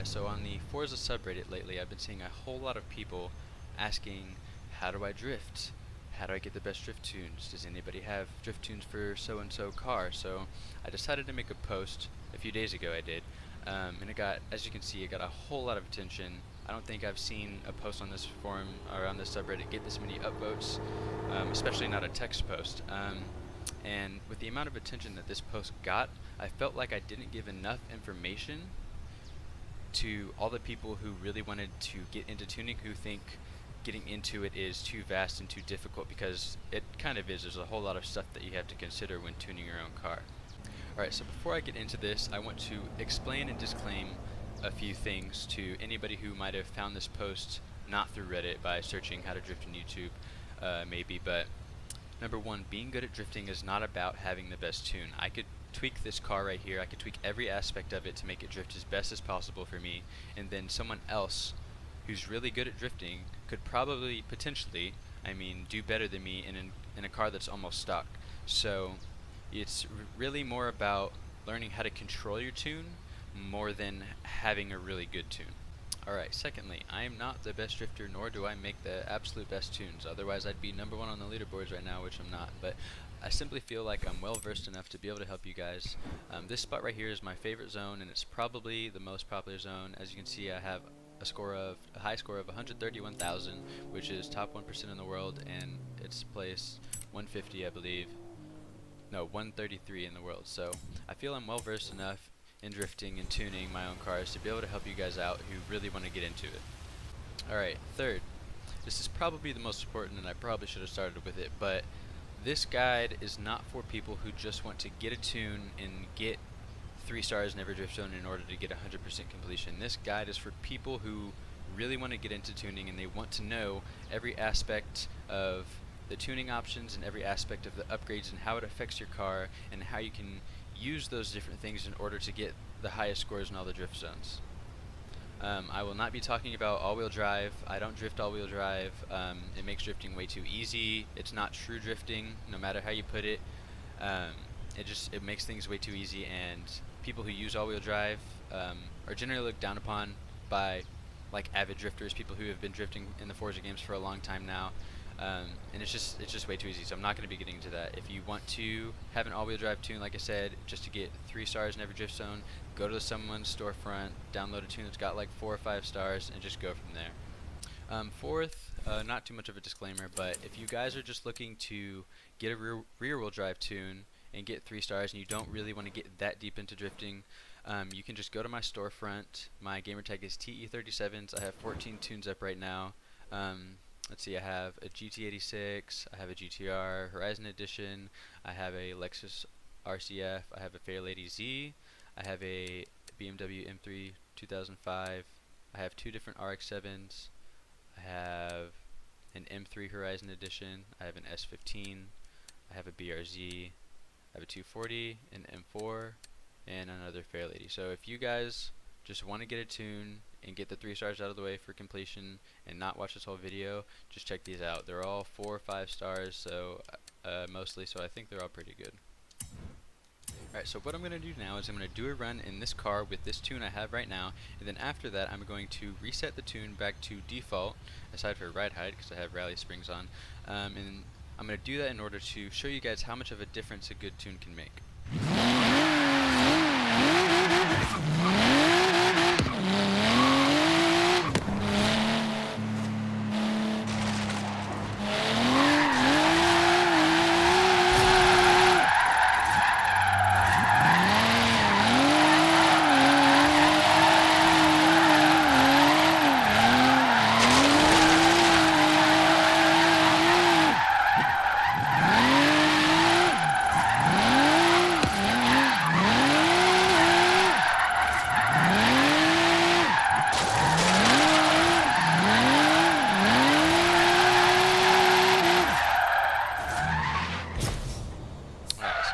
Alright, so on the Forza subreddit lately, I've been seeing a whole lot of people asking, how do I drift? How do I get the best drift tunes? Does anybody have drift tunes for so-and-so car? So I decided to make a post a few days ago. I did, and it got, as you can see, it got a whole lot of attention. I don't think I've seen a post on this forum or on this subreddit get this many upvotes, especially not a text post. And with the amount of attention that this post got, I felt like I didn't give enough information to all the people who really wanted to get into tuning, who think getting into it is too vast and too difficult, because it kind of is. There's a whole lot of stuff that you have to consider when tuning your own car. Alright, so before I get into this, I want to explain and disclaim a few things to anybody who might have found this post not through Reddit by searching how to drift on YouTube, maybe, but number one, being good at drifting is not about having the best tune. I could tweak this car right here, I could tweak every aspect of it to make it drift as best as possible for me, and then someone else who's really good at drifting could probably, potentially, do better than me in a car that's almost stock. So it's really more about learning how to control your tune more than having a really good tune. Alright, secondly, I am not the best drifter, nor do I make the absolute best tunes. Otherwise I'd be number one on the leaderboards right now, which I'm not. But I simply feel like I'm well versed enough to be able to help you guys. This spot right here is my favorite zone, and it's probably the most popular zone. As you can see, I have a high score of 131,000, which is top 1% in the world, and it's place 150, I believe. No, 133 in the world. So I feel I'm well versed enough in drifting and tuning my own cars to be able to help you guys out who really want to get into it. Alright, third, this is probably the most important, and I probably should have started with it, but this guide is not for people who just want to get a tune and get 3 stars in every drift zone in order to get 100% completion. This guide is for people who really want to get into tuning, and they want to know every aspect of the tuning options and every aspect of the upgrades and how it affects your car and how you can use those different things in order to get the highest scores in all the drift zones. I will not be talking about all-wheel drive. I don't drift all-wheel drive. It makes drifting way too easy. It's not true drifting, no matter how you put it. It makes things way too easy, and people who use all-wheel drive are generally looked down upon by like avid drifters, people who have been drifting in the Forza games for a long time now. And it's just way too easy, so I'm not going to be getting into that. If you want to have an all-wheel drive tune, like I said, just to get 3 stars in every drift zone, go to someone's storefront, download a tune that's got like 4 or 5 stars, and just go from there. Fourth, not too much of a disclaimer, but if you guys are just looking to get a rear-wheel drive tune and get 3 stars, and you don't really want to get that deep into drifting, you can just go to my storefront. My gamertag is TE37s. I have 14 tunes up right now. Let's see, I have a GT86, I have a GTR Horizon Edition, I have a Lexus RCF, I have a Fairlady Z, I have a BMW M3 2005, I have 2 different RX-7s, I have an M3 Horizon Edition, I have an S15, I have a BRZ, I have a 240, an M4, and another Fairlady. So if you guys just want to get a tune and get the 3 stars out of the way for completion and not watch this whole video, just check these out. They're all 4 or 5 stars, so mostly, so I think they're all pretty good. Alright, so what I'm going to do now is I'm going to do a run in this car with this tune I have right now, and then after that I'm going to reset the tune back to default, aside for ride height because I have rally springs on, and I'm going to do that in order to show you guys how much of a difference a good tune can make.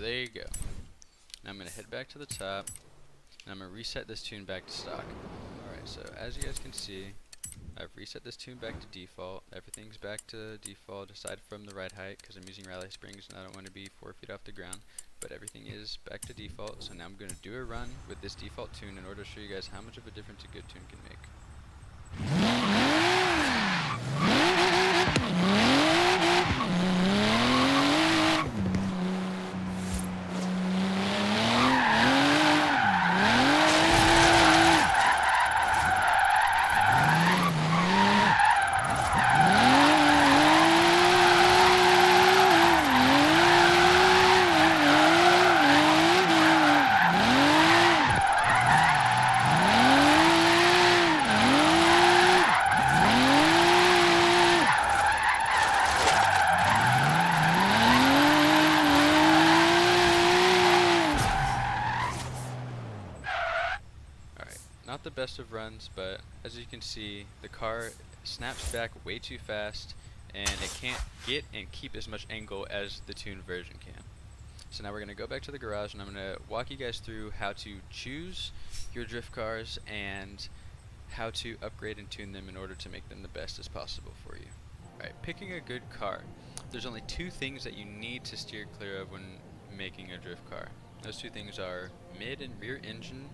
There you go. Now I'm going to head back to the top, and I'm going to reset this tune back to stock. Alright, so as you guys can see, I've reset this tune back to default. Everything's back to default aside from the ride height because I'm using rally springs and I don't want to be 4 feet off the ground. But everything is back to default, so now I'm going to do a run with this default tune in order to show you guys how much of a difference a good tune can make. Not the best of runs, but as you can see, the car snaps back way too fast and it can't get and keep as much angle as the tuned version can. So now we're going to go back to the garage and I'm going to walk you guys through how to choose your drift cars and how to upgrade and tune them in order to make them the best as possible for you. Alright, picking a good car. There's only two things that you need to steer clear of when making a drift car. Those two things are mid and rear engine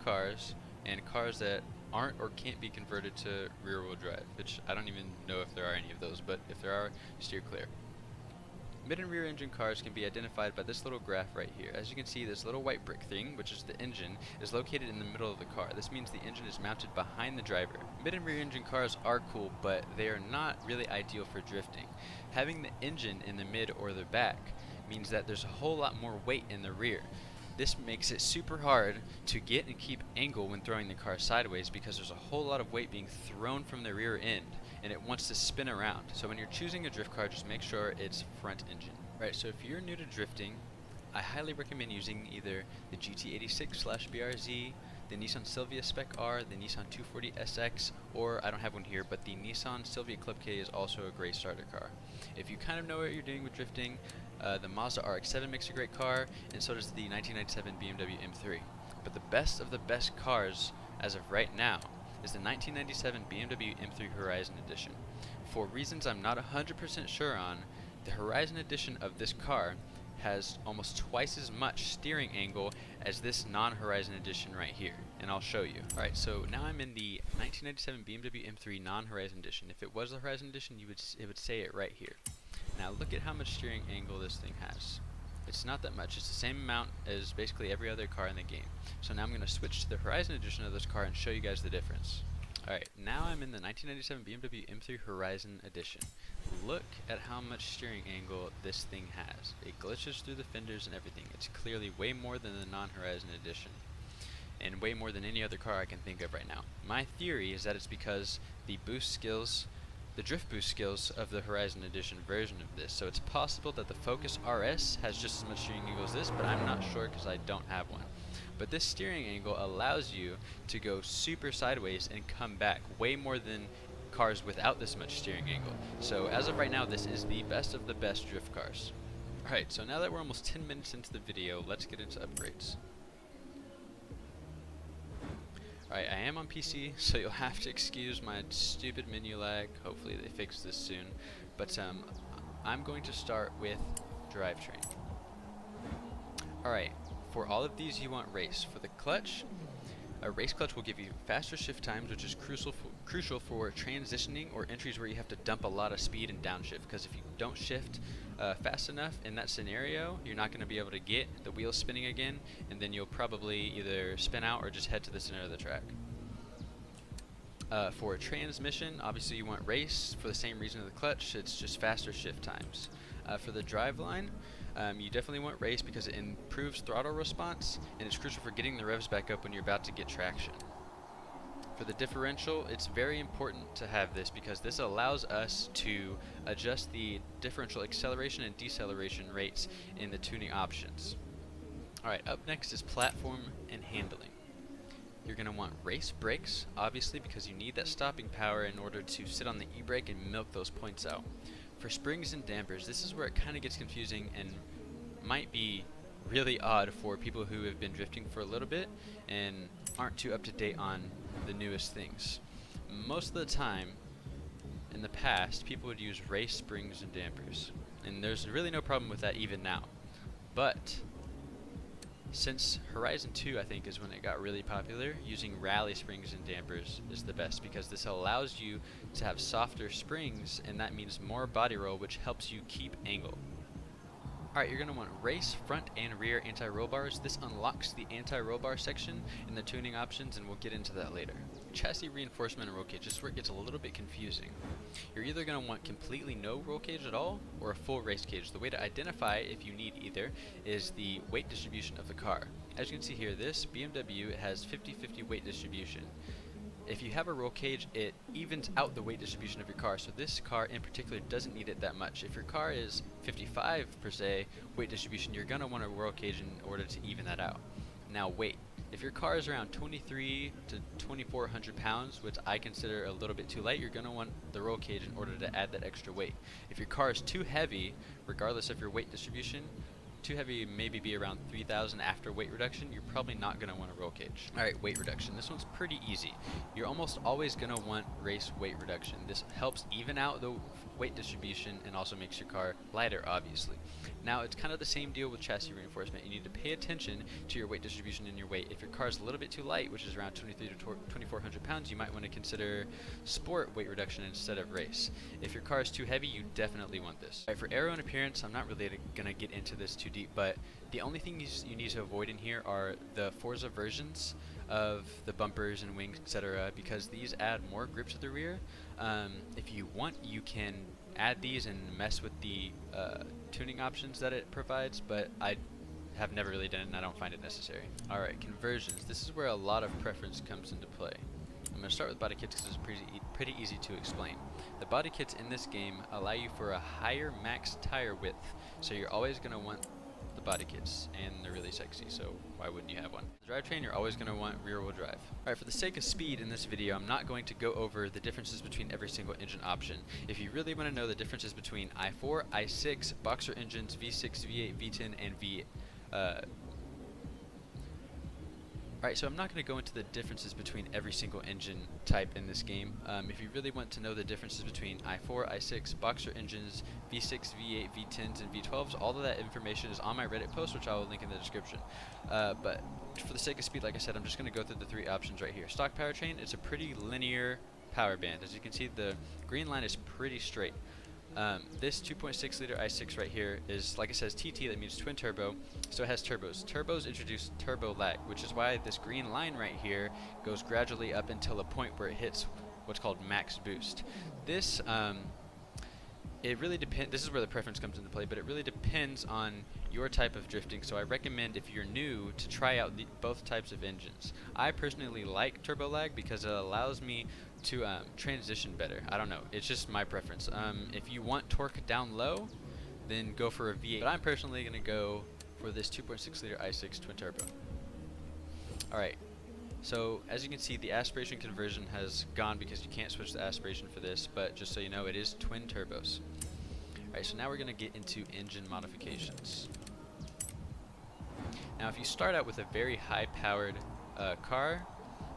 cars and cars that aren't or can't be converted to rear-wheel drive, which I don't even know if there are any of those, but if there are, steer clear. Mid and rear engine cars can be identified by this little graph right here. As you can see, this little white brick thing, which is the engine, is located in the middle of the car. This means the engine is mounted behind the driver. Mid and rear engine cars are cool, but they are not really ideal for drifting. Having the engine in the mid or the back means that there's a whole lot more weight in the rear. This makes it super hard to get and keep angle when throwing the car sideways because there's a whole lot of weight being thrown from the rear end and it wants to spin around. So when you're choosing a drift car, just make sure it's front engine. Right, so if you're new to drifting, I highly recommend using either the GT86/BRZ, the Nissan Silvia Spec R, the Nissan 240SX, or I don't have one here, but the Nissan Silvia Club K is also a great starter car. If you kind of know what you're doing with drifting, the Mazda RX-7 makes a great car, and so does the 1997 BMW M3. But the best of the best cars, as of right now, is the 1997 BMW M3 Horizon Edition. For reasons I'm not 100% sure on, the Horizon Edition of this car has almost twice as much steering angle as this non-Horizon Edition right here, and I'll show you. Alright, so now I'm in the 1997 BMW M3 non-Horizon Edition. If it was the Horizon Edition, it would say it right here. Now look at how much steering angle this thing has. It's not that much. It's the same amount as basically every other car in the game. So now I'm going to switch to the Horizon Edition of this car and show you guys the difference. Alright, now I'm in the 1997 BMW M3 Horizon Edition. Look at how much steering angle this thing has. It glitches through the fenders and everything. It's clearly way more than the non-Horizon Edition, and way more than any other car I can think of right now. My theory is that it's because the drift boost skills of the Horizon Edition version of this. So it's possible that the Focus RS has just as much steering angle as this, but I'm not sure because I don't have one. But this steering angle allows you to go super sideways and come back way more than cars without this much steering angle. So as of right now, this is the best of the best drift cars. Alright, so now that we're almost 10 minutes into the video, let's get into upgrades. Alright, I am on PC, so you'll have to excuse my stupid menu lag. Hopefully they fix this soon. But I'm going to start with drivetrain. Alright, for all of these you want race. For the clutch, a race clutch will give you faster shift times, which is crucial for transitioning or entries where you have to dump a lot of speed and downshift, because if you don't shift fast enough in that scenario, you're not going to be able to get the wheels spinning again, and then you'll probably either spin out or just head to the center of the track. For transmission, obviously you want race for the same reason of the clutch. It's just faster shift times. For the driveline, you definitely want race because it improves throttle response and it's crucial for getting the revs back up when you're about to get traction. For the differential, it's very important to have this because this allows us to adjust the differential acceleration and deceleration rates in the tuning options. Alright, up next is platform and handling. You're going to want race brakes, obviously, because you need that stopping power in order to sit on the e-brake and milk those points out. For springs and dampers, this is where it kind of gets confusing and might be really odd for people who have been drifting for a little bit and aren't too up to date on the newest things. most of the time, in the past, people would use race springs and dampers. And there's really no problem with that even now. But since Horizon 2, I think, is when it got really popular, using rally springs and dampers is the best because this allows you to have softer springs, and that means more body roll, which helps you keep angle. Alright, you're going to want race, front, and rear anti-roll bars. This unlocks the anti-roll bar section in the tuning options, and we'll get into that later. Chassis reinforcement and roll cage, this is where it gets a little bit confusing. You're either going to want completely no roll cage at all, or a full race cage. The way to identify if you need either is the weight distribution of the car. As you can see here, this BMW has 50-50 weight distribution. If you have a roll cage, it evens out the weight distribution of your car, so this car in particular doesn't need it that much. If your car is 55 per se weight distribution, you're going to want a roll cage in order to even that out. Now weight. If your car is around 23 to 2400 pounds, which I consider a little bit too light, you're going to want the roll cage in order to add that extra weight. If your car is too heavy, regardless of your weight distribution, too heavy, maybe be around 3,000 after weight reduction, you're probably not going to want a roll cage. Alright, weight reduction. This one's pretty easy. You're almost always going to want race weight reduction. This helps even out the weight distribution and also makes your car lighter, obviously. Now, it's kind of the same deal with chassis reinforcement. You need to pay attention to your weight distribution and your weight. If your car is a little bit too light, which is around 23 to 2400 pounds, you might want to consider sport weight reduction instead of race. If your car is too heavy, you definitely want this. Alright, for aero and appearance, I'm not really going to get into this too deep, but the only thing you need to avoid in here are the Forza versions of the bumpers and wings, etc., because these add more grip to the rear. If you want, you can add these and mess with the tuning options that it provides, but I have never really done it and I don't find it necessary. Alright, conversions. This is where a lot of preference comes into play. I'm going to start with body kits because it's pretty easy to explain. The body kits in this game allow you for a higher max tire width, so you're always going to want the body kits, and they're really sexy, so why wouldn't you have one? The drivetrain, you're always going to want rear wheel drive. Alright, for the sake of speed in this video, I'm not going to go over the differences between every single engine option. If you really want to know the differences between i4, i6, boxer engines, V6, V8, V10, and V Alright, so I'm not going to go into the differences between every single engine type in this game. If you really want to know the differences between i4, i6, boxer engines, V6, V8, V10s, and V12s, all of that information is on my Reddit post, which I will link in the description. But for the sake of speed, like I said, I'm just going to go through the three options right here. Stock powertrain, it's a pretty linear power band. As you can see, the green line is pretty straight. This 2.6 liter i6 right here is, like it says, TT, that means twin turbo, so it has turbos. Turbos introduce turbo lag, which is why this green line right here goes gradually up until a point where it hits what's called max boost. This, it really depends, this is where the preference comes into play, but it really depends on your type of drifting, so I recommend if you're new to try out both types of engines. I personally like turbo lag because it allows me to transition better. I don't know, it's just my preference. If you want torque down low, then go for a V8, but I'm personally going to go for this 2.6 liter i6 twin turbo. Alright, so as you can see, the aspiration conversion has gone because you can't switch the aspiration for this, but just so you know, it is twin turbos. Alright, so now we're going to get into engine modifications. Now if you start out with a very high powered car,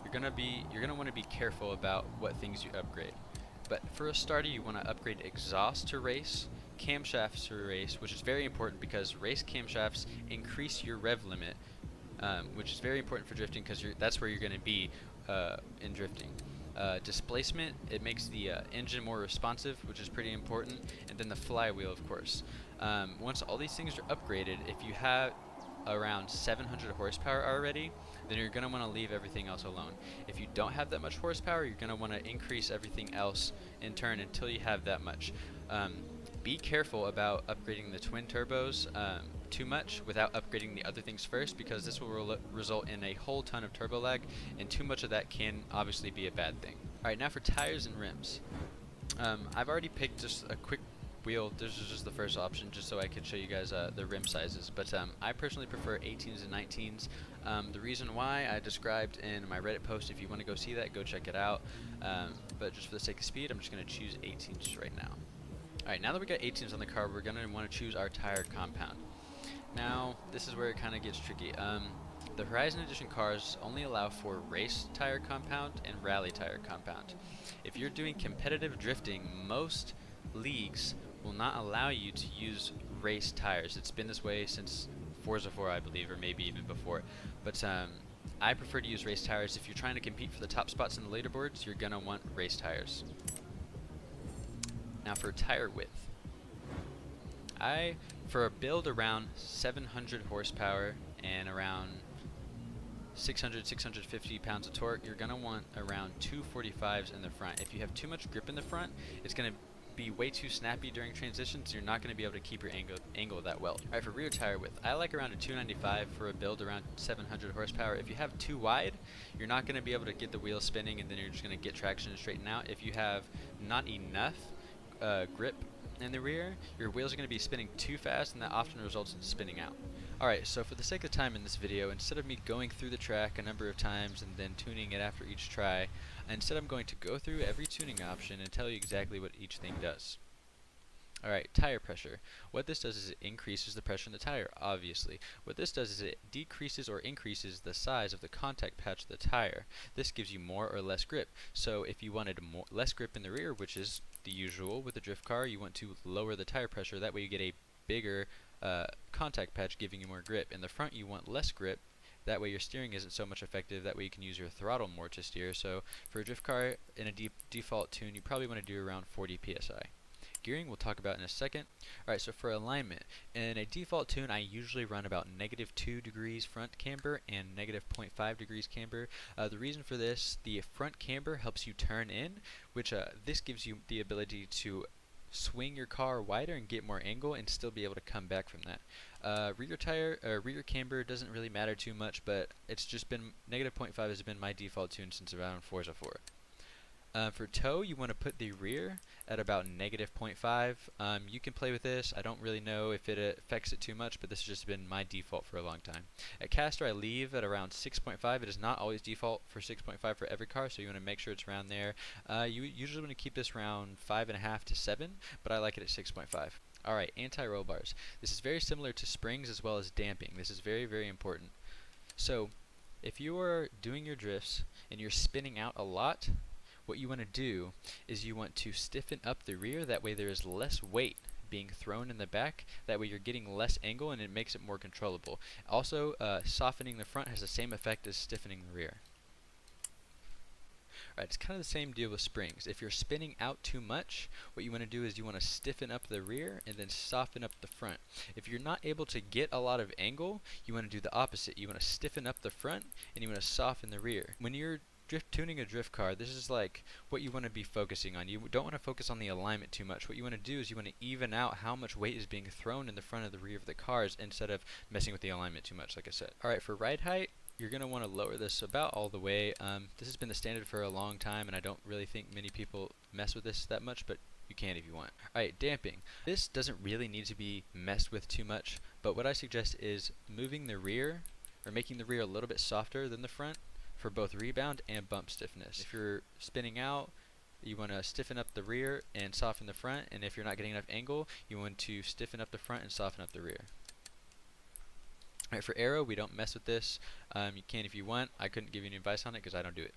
you're gonna want to be careful about what things you upgrade. But for a starter, you want to upgrade exhaust to race, camshafts to race, which is very important because race camshafts increase your rev limit, which is very important for drifting because that's where you're going to be in drifting. Displacement, it makes the engine more responsive, which is pretty important, and then the flywheel, of course. Once all these things are upgraded, if you have around 700 horsepower already, then you're going to want to leave everything else alone. If you don't have that much horsepower, you're going to want to increase everything else in turn until you have that much. Be careful about upgrading the twin turbos too much without upgrading the other things first, because this will result in a whole ton of turbo lag, and too much of that can obviously be a bad thing. Alright, now for tires and rims. I've already picked just a quick wheel. This is just the first option, just so I could show you guys the rim sizes, but I personally prefer 18s and 19s. The reason why I described in my Reddit post. If you want to go see that, go check it out, but just for the sake of speed, I'm just going to choose 18s right now. Alright, now that we got 18s on the car, we're going to want to choose our tire compound. Now, this is where it kind of gets tricky. The Horizon Edition cars only allow for race tire compound and rally tire compound. If you're doing competitive drifting, most leagues will not allow you to use race tires. It's been this way since Forza 4, I believe, or maybe even before. But I prefer to use race tires. If you're trying to compete for the top spots in the leaderboards, you're gonna want race tires. Now for tire width. For a build around 700 horsepower and around 600, 650 pounds of torque, you're going to want around 245s in the front. If you have too much grip in the front, it's going to be way too snappy during transitions. You're not going to be able to keep your angle that well. Alright, for rear tire width, I like around a 295 for a build around 700 horsepower. If you have too wide, you're not going to be able to get the wheels spinning, and then you're just going to get traction and straighten out. If you have not enough grip in the rear, your wheels are going to be spinning too fast, and that often results in spinning out. Alright, so for the sake of time in this video, instead of me going through the track a number of times and then tuning it after each try, instead I'm going to go through every tuning option and tell you exactly what each thing does. Alright, tire pressure. What this does is it increases the pressure in the tire, obviously. What this does is it decreases or increases the size of the contact patch of the tire. This gives you more or less grip. So if you wanted less grip in the rear, which is the usual with a drift car, you want to lower the tire pressure. That way you get a bigger contact patch giving you more grip. In the front you want less grip, that way your steering isn't so much effective, that way you can use your throttle more to steer. So for a drift car in a default tune, you probably want to do around 40 psi. Gearing we'll talk about in a second. Alright, so for alignment, in a default tune I usually run about -2 degrees front camber and -0.5 degrees camber. The reason for this, the front camber helps you turn in, which this gives you the ability to swing your car wider and get more angle and still be able to come back from that. Rear camber doesn't really matter too much, but it's just been -0.5 has been my default tune since around Forza 4. For toe, you want to put the rear at about -0.5. You can play with this. I don't really know if it affects it too much, but this has just been my default for a long time. At caster, I leave at around 6.5. It is not always default for 6.5 for every car, so you want to make sure it's around there. You usually want to keep this around 5.5 to 7, but I like it at 6.5. Alright, anti-roll bars. This is very similar to springs as well as damping. This is very, very important. So, if you are doing your drifts and you're spinning out a lot, what you want to do is you want to stiffen up the rear, that way there is less weight being thrown in the back, that way you're getting less angle and it makes it more controllable. Also, softening the front has the same effect as stiffening the rear. Alright, it's kind of the same deal with springs. If you're spinning out too much, what you want to do is you want to stiffen up the rear and then soften up the front. If you're not able to get a lot of angle, you want to do the opposite. You want to stiffen up the front and you want to soften the rear. When you're tuning a drift car, this is like what you want to be focusing on. You don't want to focus on the alignment too much. What you want to do is you want to even out how much weight is being thrown in the front of the rear of the cars instead of messing with the alignment too much, like I said. Alright, for ride height, you're going to want to lower this about all the way. This has been the standard for a long time, and I don't really think many people mess with this that much, but you can if you want. Alright, damping. This doesn't really need to be messed with too much, but what I suggest is moving the rear, or making the rear a little bit softer than the front, for both rebound and bump stiffness. If you're spinning out, you want to stiffen up the rear and soften the front, and if you're not getting enough angle, you want to stiffen up the front and soften up the rear. Alright, for aero, we don't mess with this. You can if you want. I couldn't give you any advice on it because I don't do it.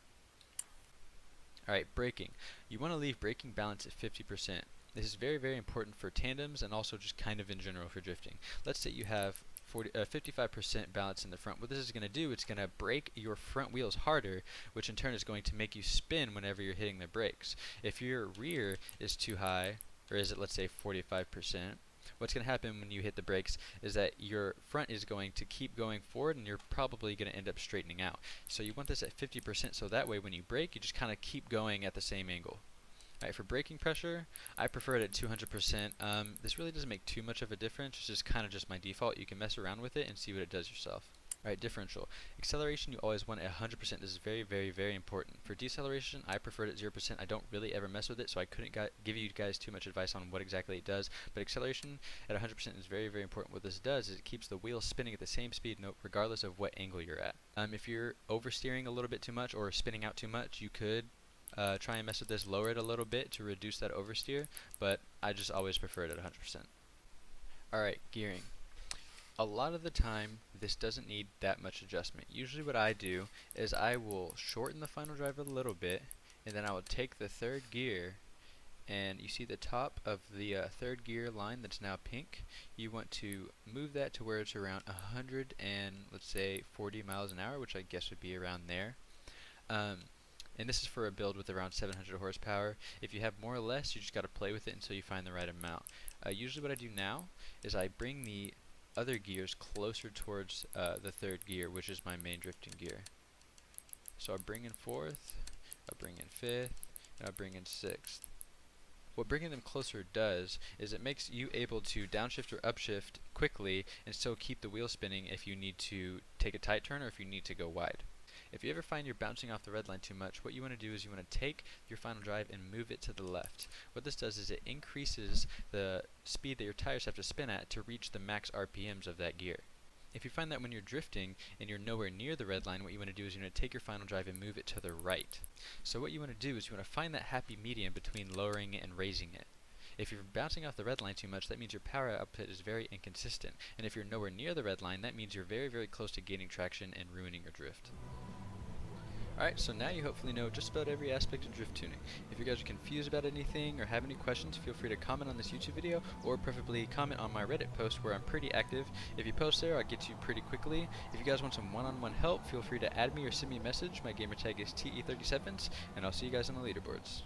Alright, braking. You want to leave braking balance at 50%. This is very, very important for tandems and also just kind of in general for drifting. Let's say you have 55% balance in the front. What this is going to do, it's going to brake your front wheels harder, which in turn is going to make you spin whenever you're hitting the brakes. If your rear is too high, or is it, let's say, 45%, what's going to happen when you hit the brakes is that your front is going to keep going forward and you're probably going to end up straightening out. So you want this at 50%, so that way when you brake, you just kind of keep going at the same angle. Alright, for braking pressure, I prefer it at 200%. This really doesn't make too much of a difference. It's just kind of just my default. You can mess around with it and see what it does yourself. Alright, differential. Acceleration, you always want at 100%. This is very, very, very important. For deceleration, I prefer it at 0%. I don't really ever mess with it, so I couldn't give you guys too much advice on what exactly it does. But acceleration at 100% is very, very important. What this does is it keeps the wheels spinning at the same speed, regardless of what angle you're at. If you're oversteering a little bit too much or spinning out too much, you could try and mess with this, lower it a little bit to reduce that oversteer, but I just always prefer it at 100%. Alright, gearing. A lot of the time, this doesn't need that much adjustment. Usually what I do is I will shorten the final drive a little bit, and then I will take the third gear, and you see the top of the third gear line that's now pink. You want to move that to where it's around 100 and let's say 40 miles an hour, which I guess would be around there. Um, and this is for a build with around 700 horsepower. If you have more or less, you just got to play with it until you find the right amount. Usually what I do now is I bring the other gears closer towards the third gear, which is my main drifting gear. So I bring in fourth, I bring in fifth, and I bring in sixth. What bringing them closer does is it makes you able to downshift or upshift quickly and still keep the wheel spinning if you need to take a tight turn or if you need to go wide. If you ever find you're bouncing off the red line too much, what you want to do is you want to take your final drive and move it to the left. What this does is it increases the speed that your tires have to spin at to reach the max RPMs of that gear. If you find that when you're drifting and you're nowhere near the red line, what you want to do is you want to take your final drive and move it to the right. So what you want to do is you want to find that happy medium between lowering it and raising it. If you're bouncing off the red line too much, that means your power output is very inconsistent. And if you're nowhere near the red line, that means you're very, very close to gaining traction and ruining your drift. Alright, so now you hopefully know just about every aspect of drift tuning. If you guys are confused about anything or have any questions, feel free to comment on this YouTube video, or preferably comment on my Reddit post where I'm pretty active. If you post there, I'll get to you pretty quickly. If you guys want some one-on-one help, feel free to add me or send me a message. My gamer tag is TE37s, and I'll see you guys on the leaderboards.